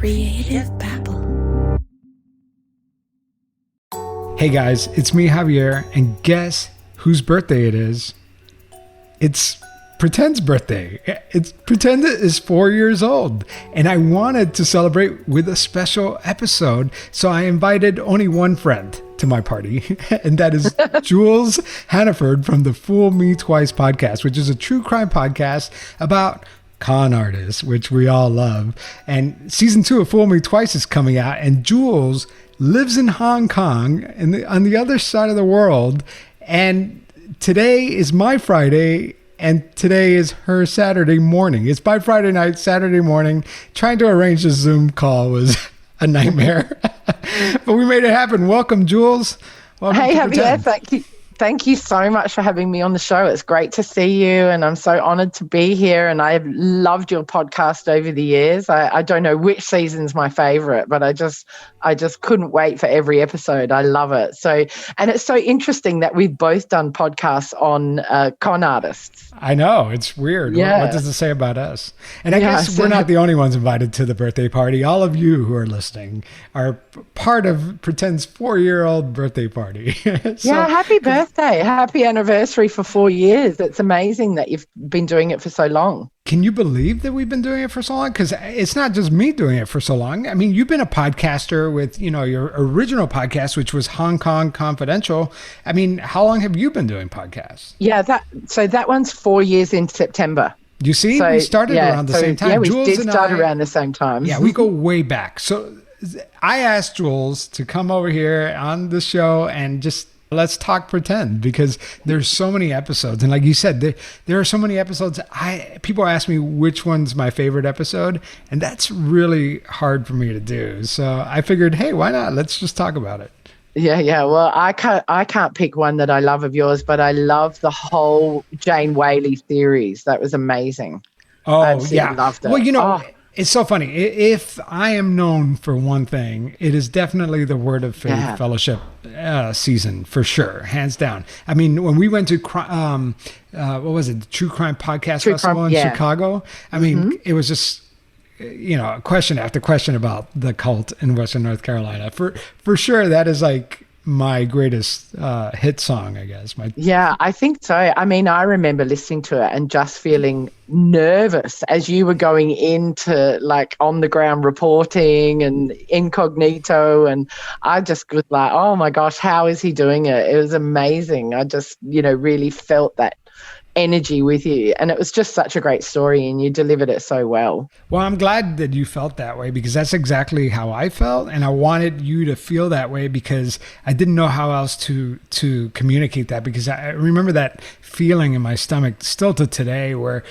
Creative Babble. Hey guys, it's me, Javier, and guess whose birthday it is? It's Pretend's birthday. Pretend is 4 years old, and I wanted to celebrate with a special episode, so I invited only one friend to my party, and that is Jules Hannaford from the Fool Me Twice podcast, which is a true crime podcast about con artists, which we all love. And season 2 of Fool Me Twice is coming out, and Jules lives in Hong Kong on the other side of the world. And today is my Friday, and today is her Saturday morning. It's my Friday night, Saturday morning. Trying to arrange a Zoom call was a nightmare, but we made it happen. Welcome, Jules. Welcome. Hey, Javier, thank you so much for having me on the show. It's great to see you, and I'm so honored to be here. And I've loved your podcast over the years. I don't know which season's my favorite, but I just couldn't wait for every episode. I love it. So, and it's so interesting that we've both done podcasts on con artists. I know, it's weird. Yeah. What does it say about us? And I guess we're not the only ones invited to the birthday party. All of you who are listening are part of Pretend's 4-year-old birthday party. Yeah, happy birthday. Happy anniversary for 4 years. It's amazing that you've been doing it for so long. Can you believe that we've been doing it for so long? Because it's not just me doing it for so long. I mean, you've been a podcaster with, your original podcast, which was Hong Kong Confidential. I mean, how long have you been doing podcasts? Yeah, that one's 4 years in September. You see, we started around the same time. Yeah, we Jules did start around the same time. Yeah, we go way back. So I asked Jules to come over here on the show and just let's talk Pretend, because there's so many episodes. And like you said, there are so many episodes. People ask me which one's my favorite episode, and that's really hard for me to do. So I figured, hey, why not? Let's just talk about it. Yeah. Well, I can't pick one that I love of yours, but I love the whole Jane Whaley series. That was amazing. Oh, yeah. Loved it. Well, it's so funny. If I am known for one thing, it is definitely the Word of Faith Fellowship season, for sure, hands down. I mean, when we went to what was it, the True Crime Podcast Festival in Chicago? I mean, it was just question after question about the cult in Western North Carolina. For sure, that is like my greatest hit song, I guess. Yeah, I think so. I mean, I remember listening to it and just feeling nervous as you were going into like on the ground reporting and incognito, and I just was like, oh my gosh, how is he doing it? It was amazing. I just really felt that energy with you, and it was just such a great story, and you delivered it so well. Well, I'm glad that you felt that way, because that's exactly how I felt, and I wanted you to feel that way because I didn't know how else to communicate that, because I remember that feeling in my stomach still to today where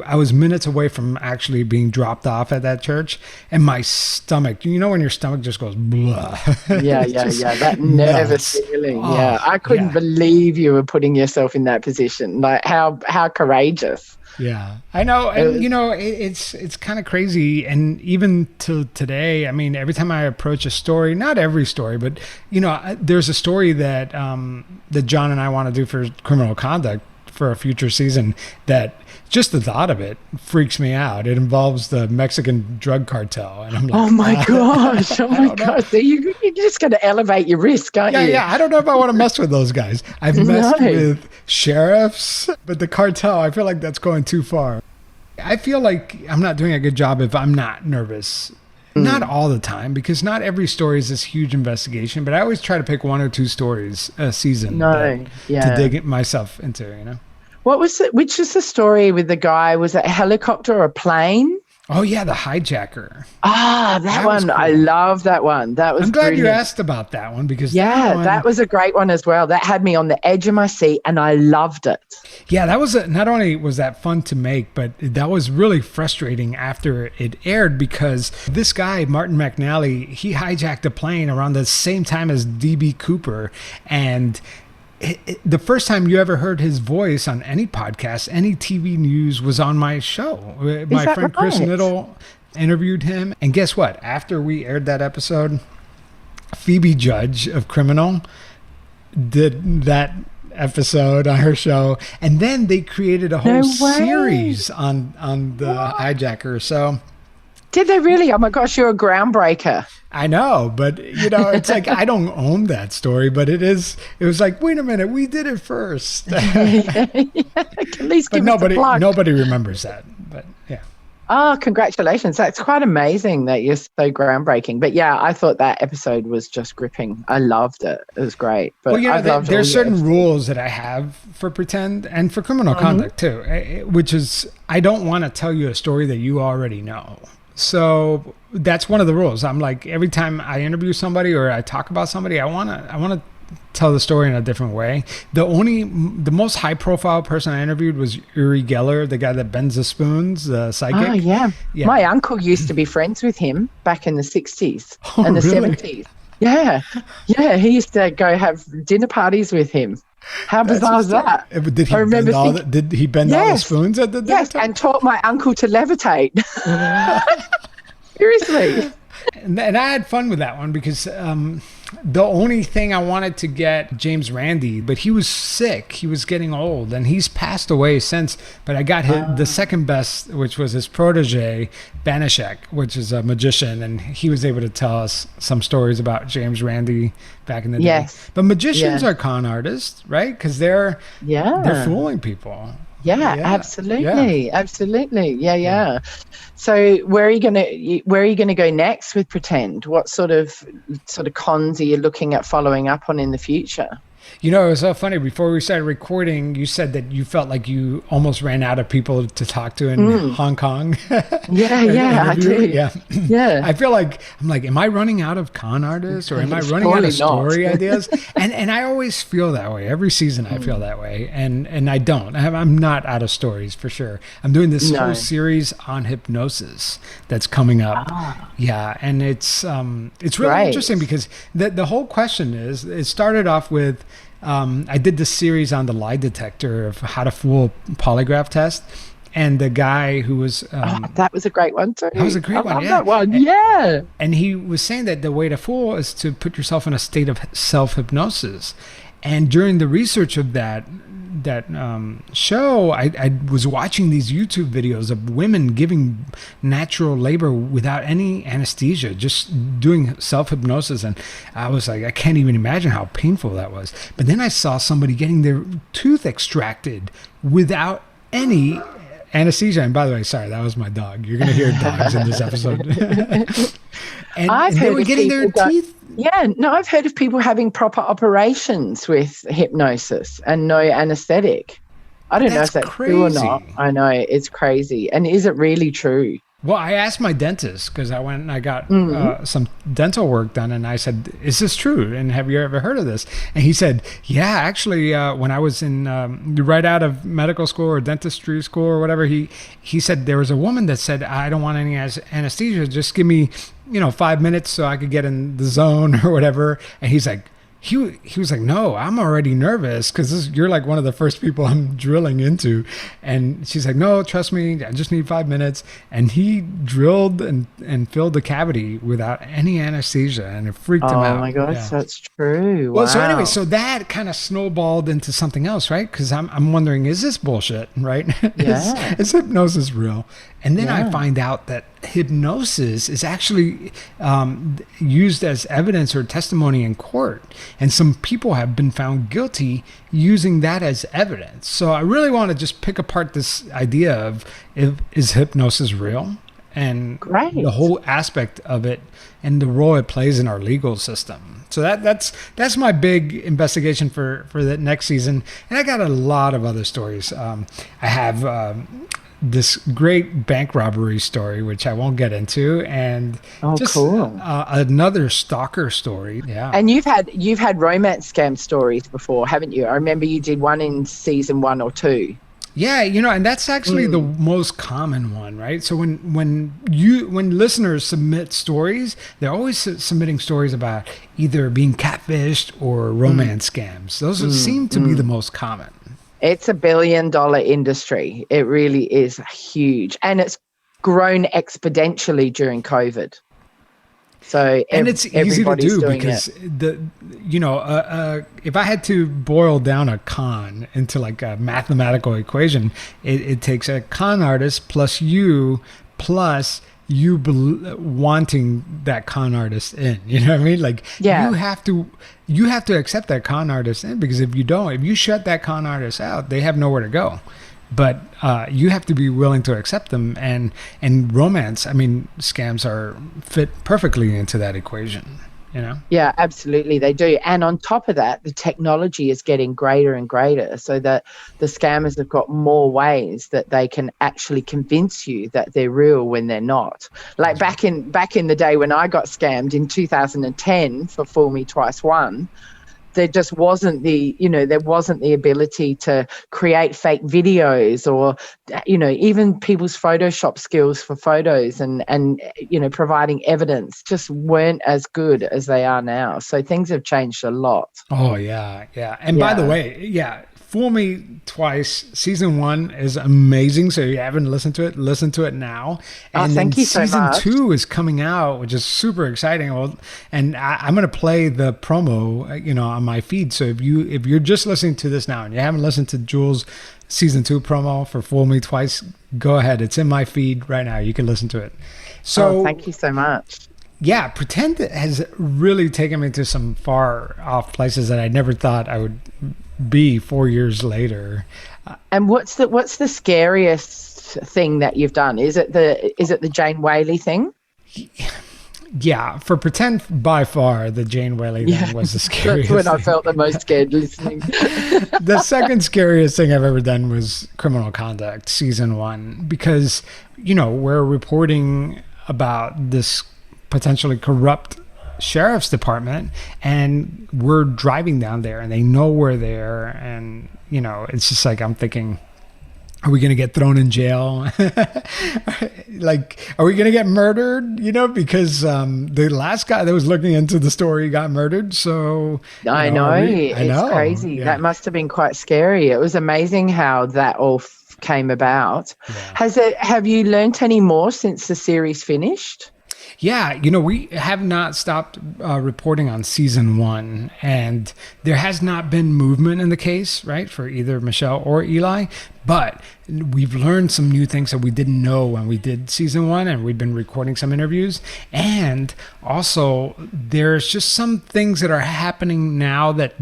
I was minutes away from actually being dropped off at that church, and my stomach, when your stomach just goes blah. Yeah, that nervous feeling. I couldn't believe you were putting yourself in that position. Like how courageous. Yeah, I know. And, it's kind of crazy. And even till today, I mean, every time I approach a story, not every story, but, there's a story that John and I want to do for criminal conduct for a future season that just the thought of it freaks me out. It involves the Mexican drug cartel. And I'm like, oh my gosh. So you're just going to elevate your risk, aren't you? Yeah. I don't know if I want to mess with those guys. I've messed with sheriffs, but the cartel, I feel like that's going too far. I feel like I'm not doing a good job if I'm not nervous. Not all the time, because not every story is this huge investigation, but I always try to pick one or two stories a season to dig myself into, What was it? Which is the story with the guy? Was it a helicopter or a plane? Oh, yeah, the hijacker. That one. Cool. I love that one. That was I'm glad brilliant. You asked about that one, because that was a great one as well. That had me on the edge of my seat, and I loved it. Yeah, that was not only was that fun to make, but that was really frustrating after it aired, because this guy, Martin McNally, he hijacked a plane around the same time as D.B. Cooper, and the first time you ever heard his voice on any podcast, any TV news, was on my show. My friend Chris Niddle interviewed him. And guess what? After we aired that episode, Phoebe Judge of Criminal did that episode on her show. And then they created a whole series on the hijacker. So Did they really? Oh my gosh, you're a groundbreaker. I know, but it's like I don't own that story, but it was like, wait a minute, we did it first. At least But give us a plug. nobody remembers that. But yeah. Oh, congratulations. That's quite amazing that you're so groundbreaking. But yeah, I thought that episode was just gripping. I loved it. It was great. But I've loved all there's your certain episodes. rules that I have for pretend and for criminal conduct too, which is I don't want to tell you a story that you already know. So that's one of the rules. I'm like, every time I interview somebody or I talk about somebody, I want to tell the story in a different way. The most high profile person I interviewed was Uri Geller, the guy that bends the spoons, the psychic. Oh, yeah. Yeah. My uncle used to be friends with him back in the 60s Oh, and the really? 70s. Yeah. Yeah. He used to go have dinner parties with him. How bizarre is that? Did he I remember did he bend all the Yes. spoons at the dinner Yes, time? and taught my uncle to levitate. Seriously. And I had fun with that one because the only thing I wanted to get James Randi, but he was sick. He was getting old, and he's passed away since. But I got the second best, which was his protege, Banishek, which is a magician, and he was able to tell us some stories about James Randi back in the day. Yes. But magicians Yeah. are con artists, right? Because they're fooling people. Yeah, Yeah, absolutely. Absolutely. Yeah. So where are you gonna go next with pretend? What sort of cons are you looking at following up on in the future? It was so funny. Before we started recording, you said that you felt like you almost ran out of people to talk to in Hong Kong. Yeah, I do. Yeah. Yeah. I feel like, am I running out of con artists or am I running out Probably of story not. ideas? And I always feel that way. Every season I feel that way. And I don't. I'm not out of stories for sure. I'm doing this whole series on hypnosis that's coming up. Yeah. And it's really Right. interesting because the whole question is, it started off with, I did this series on the lie detector of how to fool polygraph test, and the guy who was That was a great one too. that was a great I one, love yeah. that one. Yeah. and he was saying that the way to fool is to put yourself in a state of self-hypnosis. And during the research of that show, I was watching these YouTube videos of women giving natural labor without any anesthesia, just doing self-hypnosis. And I was like, I can't even imagine how painful that was. But then I saw somebody getting their tooth extracted without any anesthesia. And by the way, sorry, that was my dog. You're going to hear dogs in this episode. and they were getting their teeth. Yeah, no, I've heard of people having proper operations with hypnosis and no anesthetic. I don't know if That's that's true or not. crazy. I know, it's crazy. And is it really true? Well, I asked my dentist because I went and I got some dental work done, and I said, "Is this true? And have you ever heard of this?" And he said, "Yeah, actually, when I was in right out of medical school or dentistry school or whatever, he said there was a woman that said, I don't want any anesthesia, just give me 5 minutes so I could get in the zone or whatever." And he's like, he was like, "No, I'm already nervous because you're like one of the first people I'm drilling into." And she's like, "No, trust me, I just need 5 minutes." And he drilled and filled the cavity without any anesthesia, and it freaked him out. Oh my gosh, Yeah. that's true. Well, so Wow. anyway, so that kind of snowballed into something else, right? Because I'm wondering, is this bullshit, right? Yeah. is hypnosis real? And then I Yeah. find out that hypnosis is actually used as evidence or testimony in court. And some people have been found guilty using that as evidence. So I really want to just pick apart this idea of, is hypnosis real? And Great. the whole aspect of it and the role it plays in our legal system. So that's my big investigation for the next season. And I got a lot of other stories. I have this great bank robbery story, which I won't get into, and cool. Another stalker story. Yeah. And you've had romance scam stories before, haven't you? I remember you did one in season 1 or 2. Yeah, and that's actually the most common one, right? So when listeners submit stories, they're always submitting stories about either being catfished or romance scams. Those seem to be the most common. It's $1 billion industry. It really is huge. And it's grown exponentially during COVID. So it's easy to everybody's do doing because it. if I had to boil down a con into like a mathematical equation, it takes a con artist plus you plus wanting that con artist in. You know what I mean? Like Yeah. you have to accept that con artist in, because if you don't, if you shut that con artist out, they have nowhere to go. But you have to be willing to accept them, and romance. I mean, scams are fit perfectly into that equation. You know? Yeah, absolutely, they do. And on top of that, the technology is getting greater and greater, so that the scammers have got more ways that they can actually convince you that they're real when they're not. Like back in the day when I got scammed in 2010 for Fool Me Twice One, there just wasn't the ability to create fake videos, or even people's Photoshop skills for photos and providing evidence just weren't as good as they are now. So things have changed a lot. Oh yeah. And by the way, Fool Me Twice season 1 is amazing. So if you haven't listened to it, listen to it now. And thank you so much. Season 2 is coming out, which is super exciting. And I'm going to play the promo, on my feed. So if you're just listening to this now and you haven't listened to Jules' season 2 promo for Fool Me Twice, go ahead. It's in my feed right now. You can listen to it. So thank you so much. Yeah, Pretend has really taken me to some far off places that I never thought I would be 4 years later. And what's the scariest thing that you've done? Is it the Jane Whaley thing? Yeah, for Pretend, by far the Jane Whaley thing was the scariest. That's when I felt the most scared listening. The second scariest thing I've ever done was Criminal Conduct season 1, because we're reporting about this potentially corrupt sheriff's department, and we're driving down there and they know we're there, and it's just like, I'm thinking, are we going to get thrown in jail? Like, are we going to get murdered? Because the last guy that was looking into the story got murdered. So I know. It's crazy. Yeah. That must have been quite scary. It was amazing how that all came about. Yeah. Have you learnt any more since the series finished? Yeah, we have not stopped reporting on season 1, and there has not been movement in the case, right, for either Michelle or Eli, but we've learned some new things that we didn't know when we did season 1, and we've been recording some interviews, and also there's just some things that are happening now that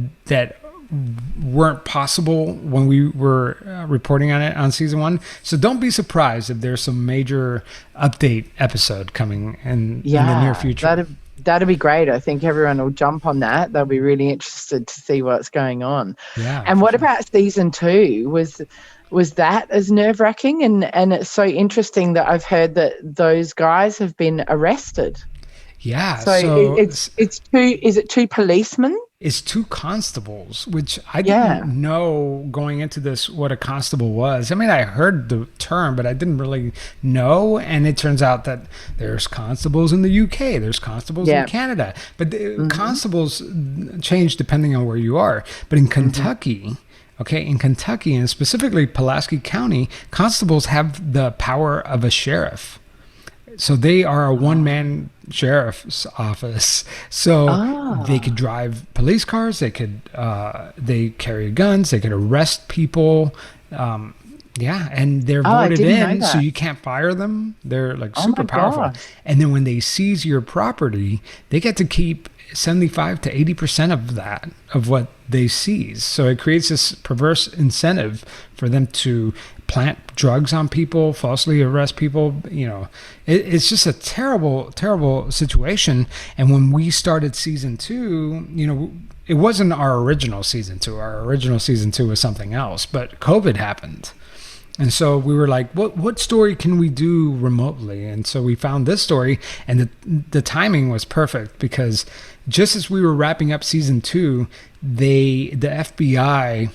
weren't possible when we were reporting on it on season 1. So don't be surprised if there's some major update episode coming in the near future. That'd be great. I think everyone will jump on that. They'll be really interested to see what's going on. Yeah. And what about season 2? Was that as nerve-wracking? And it's so interesting that I've heard that those guys have been arrested. Yeah. So it's two. Is it 2 policemen? It's 2 constables, which I didn't know going into this what a constable was. I mean, I heard the term, but I didn't really know. And it turns out that there's constables in the UK, there's constables in Canada, but constables change depending on where you are. But in Kentucky, in Kentucky, and specifically Pulaski County, constables have the power of a sheriff. So they are a one-man sheriff's office. So they could drive police cars. They could they carry guns. They could arrest people. And they're voted in, so you can't fire them. They're like super powerful. God. And then when they seize your property, they get to keep 75 to 80% of that, of what they seize. So it creates this perverse incentive for them to plant drugs on people, falsely arrest people. It's just a terrible, terrible situation. And when we started season 2, it wasn't our original season 2. Our original season 2 was something else, but COVID happened. And so we were like, what story can we do remotely? And so we found this story, and the timing was perfect, because just as we were wrapping up season 2, the FBI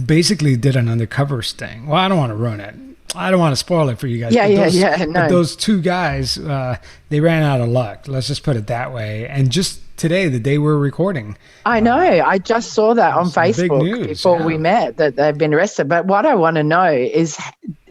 basically did an undercover sting. Well, I don't want to ruin it. I don't want to spoil it for you guys. No. But those 2 guys, they ran out of luck. Let's just put it that way. And just today, the day we're recording. I know. I just saw that on big Facebook news, before we met, that they've been arrested. But what I want to know is,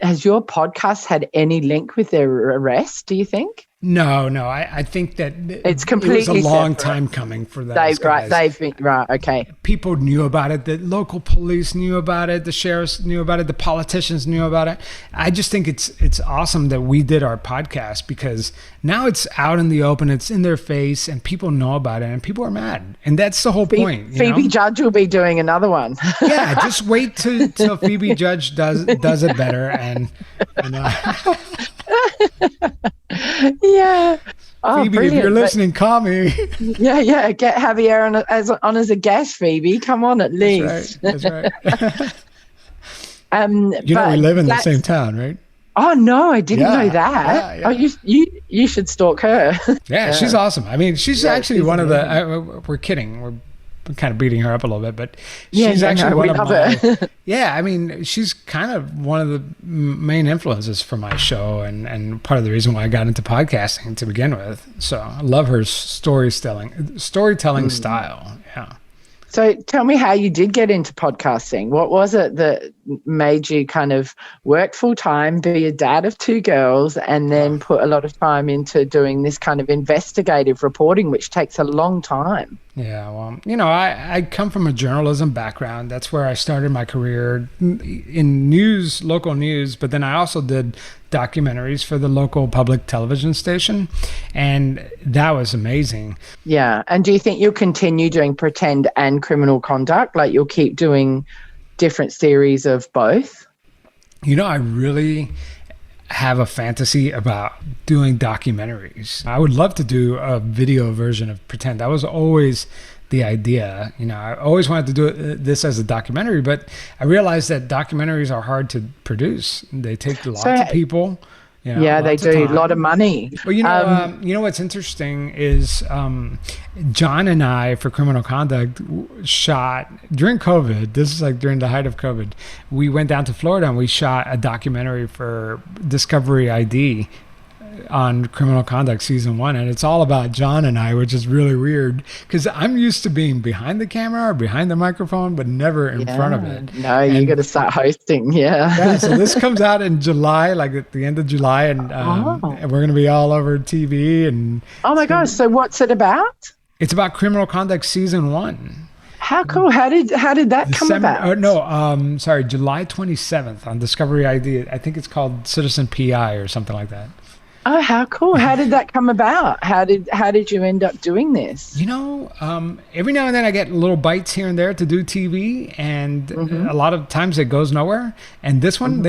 has your podcast had any link with their arrest, do you think? No. I think that It's completely it was a long separate. time coming for those guys. They've been, right, okay. People knew about it. The local police knew about it. The sheriffs knew about it. The politicians knew about it. I just think it's awesome that we did our podcast, because now it's out in the open. It's in their face, and people know about it, and people are mad. And that's the whole point. Phoebe Judge will be doing another one. Yeah, just wait till Phoebe Judge does it better, and yeah. Oh, Phoebe, brilliant. if you're listening, call me. Yeah. Get Javier on as a guest, Phoebe. Come on, at least. That's right. We live in the same town, right? Oh no, I didn't know that. Yeah. Oh, you should stalk her. Yeah, she's awesome. I mean, she's actually one of the. We're kidding. We're kind of beating her up a little bit, but she's actually one of my. Yeah, I mean, she's kind of one of the main influences for my show, and part of the reason why I got into podcasting to begin with. So I love her storytelling style. Yeah. So tell me how you did get into podcasting. What was it that made you kind of work full time, be a dad of 2 girls, and then put a lot of time into doing this kind of investigative reporting, which takes a long time? Yeah, well, I come from a journalism background. That's where I started my career in news, local news, but then I also did documentaries for the local public television station, and that was amazing. Yeah, and do you think you'll continue doing pretend and criminal conduct? Like you'll keep doing different series of both? I really have a fantasy about doing documentaries. I would love to do a video version of Pretend. That was always the idea. I always wanted to do this as a documentary, but I realized that documentaries are hard to produce. They take lots of people. Yeah, they do. A lot of money. Well, what's interesting is John and I, for Criminal Conduct, shot during COVID. This is like during the height of COVID. We went down to Florida and we shot a documentary for Discovery ID on Criminal Conduct season 1, and it's all about John and I, which is really weird because I'm used to being behind the camera or behind the microphone, but never in front of it. No, you got to start hosting. Yeah. So this comes out in July, like at the end of July, and we're going to be all over TV. And oh my gosh! So what's it about? It's about Criminal Conduct season 1. How cool! How did that come about? July 27th on Discovery ID. I think it's called Citizen PI or something like that. Oh, how cool. How did that come about? How did you end up doing this? Every now and then I get little bites here and there to do TV, and a lot of times it goes nowhere. And this one,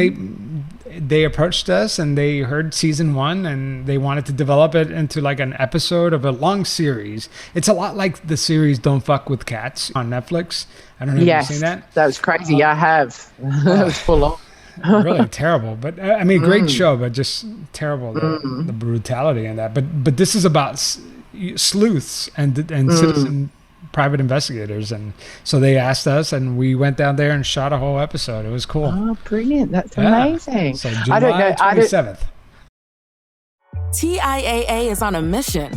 they approached us and they heard season 1 and they wanted to develop it into like an episode of a long series. It's a lot like the series Don't Fuck with Cats on Netflix. I don't know if you've seen that. That was crazy. I have. That was full on. Really terrible, but I mean, great show, but just terrible, the brutality in that. But this is about sleuths and citizen private investigators, and so they asked us, and we went down there and shot a whole episode. It was cool. Oh, brilliant! That's amazing. So July 27th. TIAA is on a mission.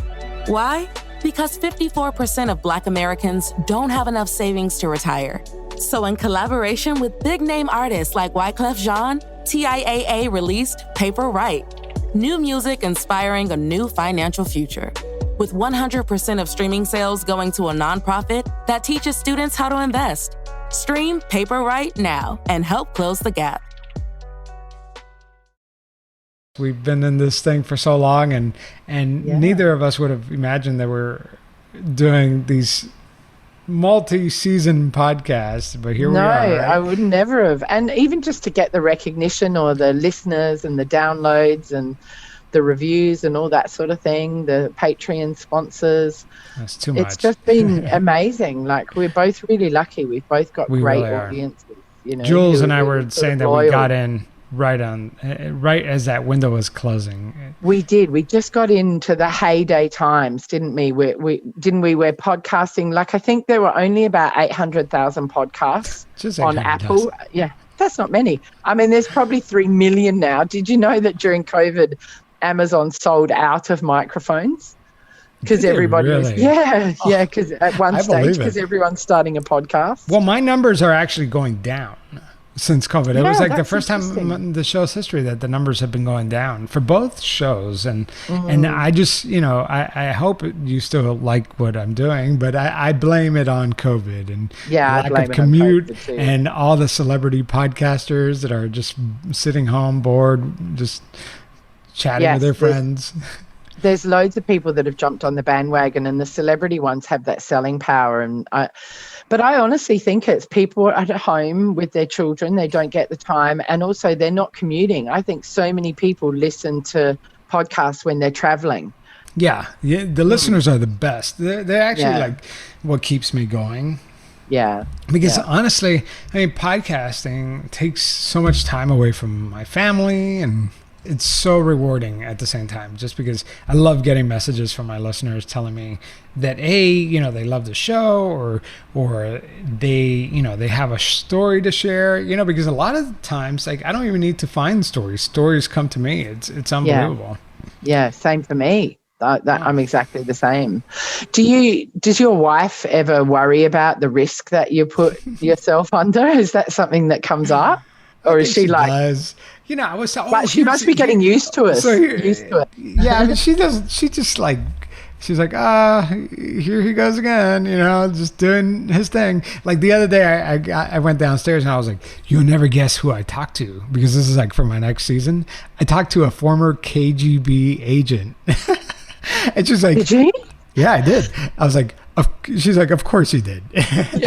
Why? Because 54% of Black Americans don't have enough savings to retire. So in collaboration with big-name artists like Wyclef Jean, TIAA released Paper Right, new music inspiring a new financial future. With 100% of streaming sales going to a nonprofit that teaches students how to invest. Stream Paper Right now and help close the gap. We've been in this thing for so long, and neither of us would have imagined that we're doing these multi-season podcasts, but here we are. Right? I would never have. And even just to get the recognition or the listeners and the downloads and the reviews and all that sort of thing, the Patreon sponsors. That's too much. It's just been amazing. Like, we're both really lucky. We've both got great audiences. Jules and I were saying that we got in right as that window was closing. We did. We just got into the heyday times, didn't we? We're podcasting. Like, I think there were only about 800,000 podcasts on Apple. Yeah, that's not many. I mean, there's probably 3 million now. Did you know that during COVID, Amazon sold out of microphones? Because Did they everybody was, really? yeah, because at one I stage, believe it. because everyone's starting a podcast. Well, my numbers are actually going down since COVID. It Yeah, was like the that's first time interesting. in the show's history that the numbers have been going down for both shows. And Mm. I just, I hope you still like what I'm doing, but I blame it on COVID and Yeah, I lack blame of it on commute COVID too. and all the celebrity podcasters that are just sitting home bored, just chatting Yes, with their friends. there's loads of people that have jumped on the bandwagon, and the celebrity ones have that selling power. But I honestly think it's people at home with their children. They don't get the time, and also they're not commuting. I think so many people listen to podcasts when they're traveling. Yeah, the listeners are the best. They're actually Yeah. like what keeps me going. Yeah. Because Yeah. honestly, podcasting takes so much time away from my family, and it's so rewarding at the same time, just because I love getting messages from my listeners telling me that they love the show, or they have a story to share, because a lot of times, like, I don't even need to find stories come to me. It's unbelievable. Yeah, same for me. I'm exactly the same. Does your wife ever worry about the risk that you put yourself under? Is that something that comes up? Or is she like, does. I was but she must be getting used to us. Used to it. Yeah, but she does. She just like, she's like, here he goes again, just doing his thing. Like the other day, I went downstairs and I was like, you'll never guess who I talked to, because this is like for my next season. I talked to a former KGB agent. And she's like, Did you? yeah, I did. I was like, she's like, of course you did.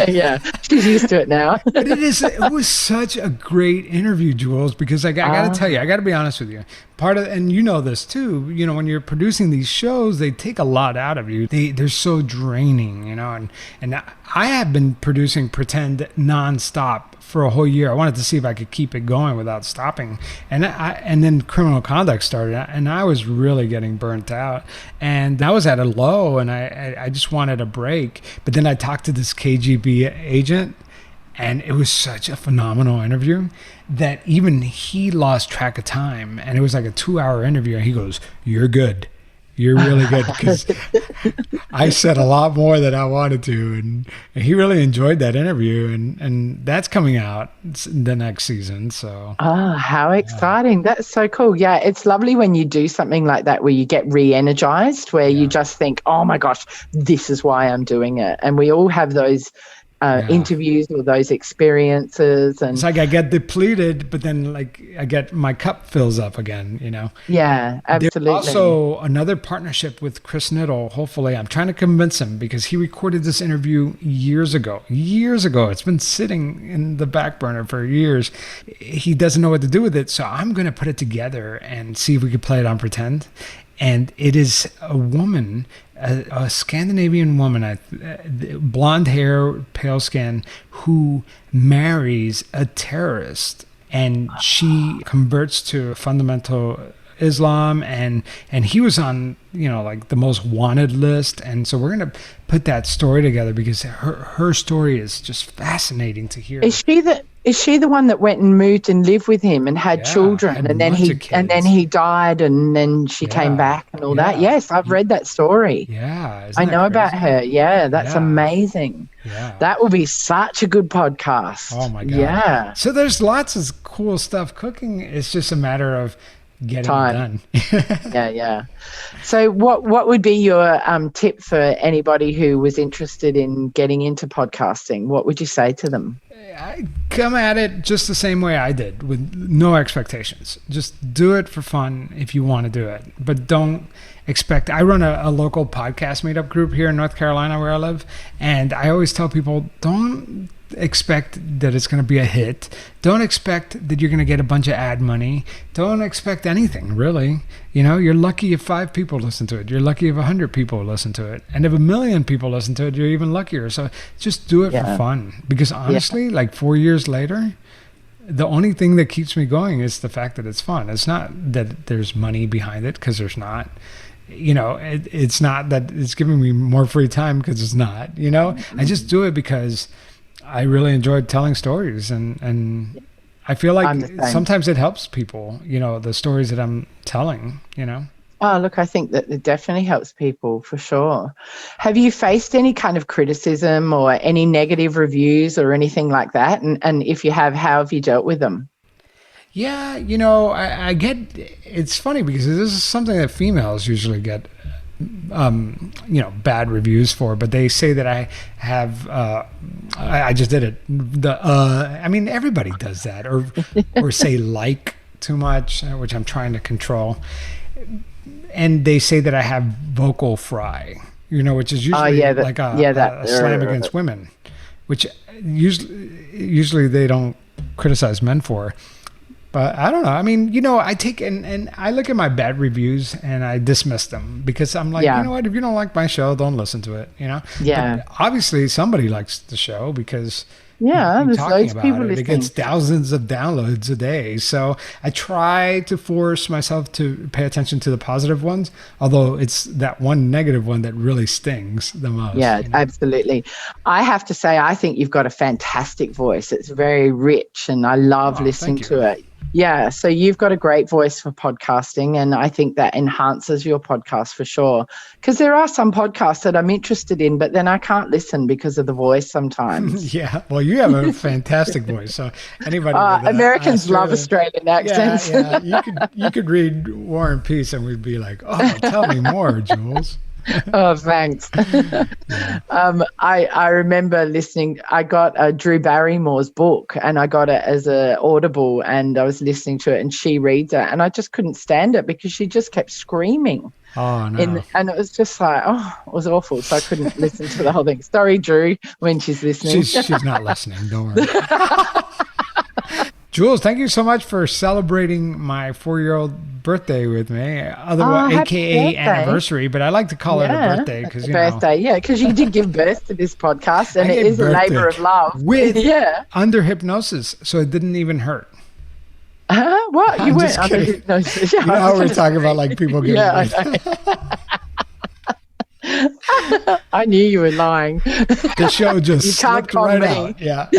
Yeah. She's used to it now. But it was such a great interview, Jules, because I got to tell you, I got to be honest with you. And you know this too, when you're producing these shows, they take a lot out of you. They're so draining, and I have been producing Pretend nonstop for a whole year. I wanted to see if I could keep it going without stopping. And then Criminal Conduct started, and I was really getting burnt out. And I was at a low, and I just wanted a break. But then I talked to this KGB agent, and it was such a phenomenal interview that even he lost track of time. And it was like a 2-hour interview. And he goes, "You're good. You're really good." Because I said a lot more than I wanted to. And he really enjoyed that interview. And that's coming out the next season. So. Oh, how exciting. That's so cool. Yeah, it's lovely when you do something like that where you get re-energized, where you just think, oh my gosh, this is why I'm doing it. And we all have those interviews or those experiences, and it's like I get depleted, but then my cup fills up again, Yeah, absolutely. There's also another partnership with Chris Niddle. Hopefully, I'm trying to convince him, because he recorded this interview years ago. It's been sitting in the back burner for years. He doesn't know what to do with it, so I'm going to put it together and see if we could play it on Pretend. And it is a woman, a Scandinavian woman, blonde hair, pale skin, who marries a terrorist, and she converts to fundamental Islam, and he was on the most wanted list. And so we're gonna put that story together, because her story is just fascinating to hear. Is she the one that went and moved and lived with him and had children, had and then he died, and then she came back and all that? Yes, I've read that story. Yeah, I know about her. Yeah, that's amazing. Yeah, that will be such a good podcast. Oh my god. Yeah. So there's lots of cool stuff cooking. It's just a matter of getting time. it done. Yeah. So what would be your tip for anybody who was interested in getting into podcasting? What would you say to them? I come at it just the same way I did, with no expectations. Just do it for fun if you want to do it, but don't expect. I run a local podcast meetup group here in North Carolina where I live, and I always tell people, don't expect that it's going to be a hit. Don't expect that you're going to get a bunch of ad money. Don't expect anything, really. You're lucky if 5 people listen to it. You're lucky if 100 people listen to it. And if 1 million people listen to it, you're even luckier. So just do it for fun. Because honestly, 4 years later, the only thing that keeps me going is the fact that it's fun. It's not that there's money behind it, because there's not. It's not that it's giving me more free time, because it's not. I just do it because I really enjoyed telling stories, and I feel like sometimes it helps people, the stories that I'm telling, Oh, look, I think that it definitely helps people for sure. Have you faced any kind of criticism or any negative reviews or anything like that? And if you have, how have you dealt with them? Yeah, I get, it's funny because this is something that females usually get, bad reviews for, but they say that I have, I just did it. Everybody does that, or say like too much, which I'm trying to control. And they say that I have vocal fry, which is usually a slam against women, which usually they don't criticize men for. But I don't know. I take and I look at my bad reviews and I dismiss them because I'm like, you know what? If you don't like my show, don't listen to it. Yeah. But obviously, somebody likes the show because there's talking loads of about people it. listening. It gets thousands of downloads a day. So I try to force myself to pay attention to the positive ones, although it's that one negative one that really stings the most. Yeah, absolutely. I have to say, I think you've got a fantastic voice. It's very rich and I love listening to it. Yeah, so you've got a great voice for podcasting, and I think that enhances your podcast for sure. Because there are some podcasts that I'm interested in, but then I can't listen because of the voice sometimes. Yeah, well, you have a fantastic voice. So anybody, Americans love Australian accents. Yeah. You could read War and Peace, and we'd be like, "Oh, tell me more, Jules." Oh, thanks. I remember listening. I got Drew Barrymore's book and I got it as a Audible and I was listening to it and she reads it and I just couldn't stand it because she just kept screaming. Oh, no. And it was just like, it was awful. So I couldn't listen to the whole thing. Sorry, Drew, when she's listening. She's not listening. Don't worry. Jules, thank you so much for celebrating my 4-year-old birthday with me, AKA anniversary, but I like to call it a birthday because because you did give birth to this podcast, and it is a labor of love with under hypnosis, so it didn't even hurt. What? You weren't under hypnosis? You know how we're talking about like people getting I knew you were lying. The show just slipped right out. Yeah.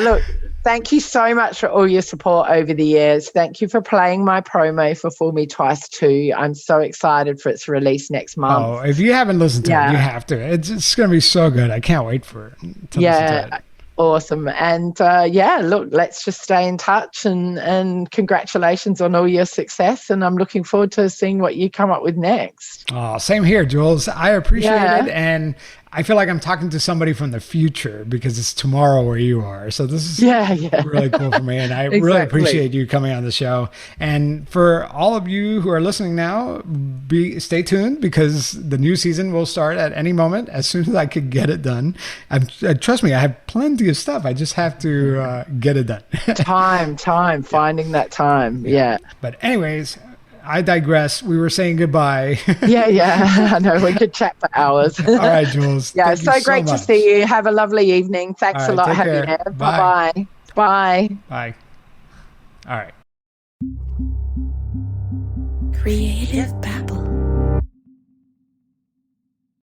Look, thank you so much for all your support over the years. Thank you for playing my promo for Fool Me Twice too. I'm so excited for its release next month. Oh, if you haven't listened to it, you have to. It's going to be so good. I can't wait for it. To listen to it. Awesome. And look, let's just stay in touch and congratulations on all your success. And I'm looking forward to seeing what you come up with next. Oh, same here, Jules. I appreciate it. And I feel like I'm talking to somebody from the future because it's tomorrow where you are. So this is really cool for me. And I really appreciate you coming on the show. And for all of you who are listening now, stay tuned because the new season will start at any moment as soon as I could get it done. Trust me, I have plenty of stuff. I just have to get it done. Finding that time. Yeah. But anyways, I digress. We were saying goodbye. I know. We could chat for hours. All right, Jules. Yeah, so great to see you. Have a lovely evening. Thanks a lot, Javier. Bye-bye. Bye. Bye. All right. Creative Babble.